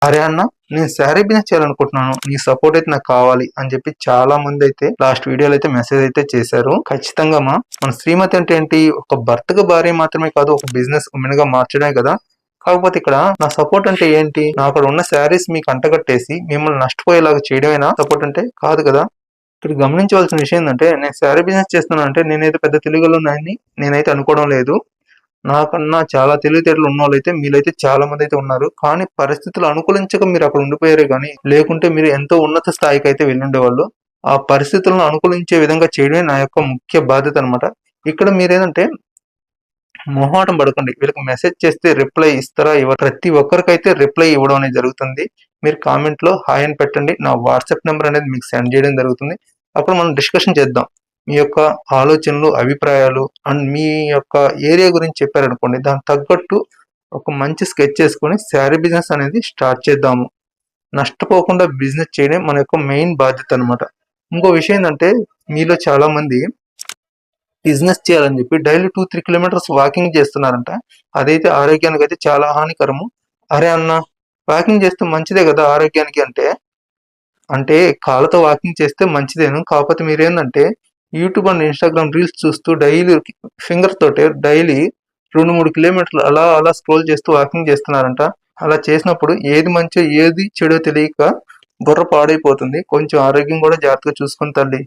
అరే అన్న, నేను శారీ బిజినెస్ చేయాలనుకుంటున్నాను. నీ సపోర్ట్ అయితే నాకు కావాలి అని చెప్పి చాలా మంది అయితే లాస్ట్ వీడియోలో అయితే మెసేజ్ అయితే చేశారు. ఖచ్చితంగా మన శ్రీమతి అంటే ఏంటి, ఒక భర్తకు భార్య మాత్రమే కాదు, ఒక బిజినెస్ ఉమెన్ గా మార్చడమే కదా. కాకపోతే ఇక్కడ నా సపోర్ట్ అంటే ఏంటి, నా అక్కడ ఉన్న శారీస్ మీకు అంటగట్టేసి మిమ్మల్ని నష్టపోయేలాగా చేయడమేనా సపోర్ట్ అంటే? కాదు కదా. ఇక్కడ గమనించవలసిన విషయం ఏంటంటే, నేను శారీ బిజినెస్ చేస్తున్నాను అంటే నేనైతే పెద్ద తెలివిగలనని నేనైతే అనుకోవడం లేదు. నాకన్నా చాలా తెలివితేటలు ఉన్నోళ్ళైతే మీరైతే చాలా మంది అయితే ఉన్నారు. కానీ పరిస్థితులు అనుకూలించక మీరు అక్కడ ఉండిపోయారే గానీ, లేకుంటే మీరు ఎంతో ఉన్నత స్థాయికి అయితే వెళ్ళుండేవాళ్ళు. ఆ పరిస్థితులను అనుకూలించే విధంగా చేయడమే నా యొక్క ముఖ్య బాధ్యత అనమాట. ఇక్కడ మీరేంటంటే మొహమాటం పడకండి. వీళ్ళకి మెసేజ్ చేస్తే రిప్లై ఇస్తారా ఇవ్వరా? ప్రతి ఒక్కరికైతే రిప్లై ఇవ్వడం అనేది జరుగుతుంది. మీరు కామెంట్ లో హాయ్ అని పెట్టండి. నా వాట్సాప్ నెంబర్ అనేది మీకు సెండ్ చేయడం జరుగుతుంది. అప్పుడు మనం డిస్కషన్ చేద్దాం. మీ యొక్క ఆలోచనలు, అభిప్రాయాలు అండ్ మీ యొక్క ఏరియా గురించి చెప్పారనుకోండి, దానికి తగ్గట్టు ఒక మంచి స్కెచ్ చేసుకొని శారీ బిజినెస్ అనేది స్టార్ట్ చేద్దాము. నష్టపోకుండా బిజినెస్ చేయడం మన యొక్క మెయిన్ బాధ్యత అనమాట. ఇంకో విషయం ఏంటంటే, మీలో చాలా మంది బిజినెస్ చేయాలని చెప్పి డైలీ 2-3 కిలోమీటర్స్ వాకింగ్ చేస్తున్నారంట. అదైతే ఆరోగ్యానికి అయితే చాలా హానికరము. అరే అన్న, వాకింగ్ చేస్తే మంచిదే కదా ఆరోగ్యానికి అంటే, అంటే కాళ్ళతో వాకింగ్ చేస్తే మంచిదేను. కాకపోతే మీరేందంటే యూట్యూబ్ అండ్ ఇన్స్టాగ్రామ్ రీల్స్ చూస్తూ డైలీ ఫింగర్ తోటే డైలీ 2-3 కిలోమీటర్లు అలా అలా స్క్రోల్ చేస్తూ వాకింగ్ చేస్తున్నారంట. అలా చేసినప్పుడు ఏది మంచో ఏది చెడో తెలియక బుర్ర పాడైపోతుంది. కొంచెం ఆరోగ్యం కూడా జాగ్రత్తగా చూసుకుని తల్లి.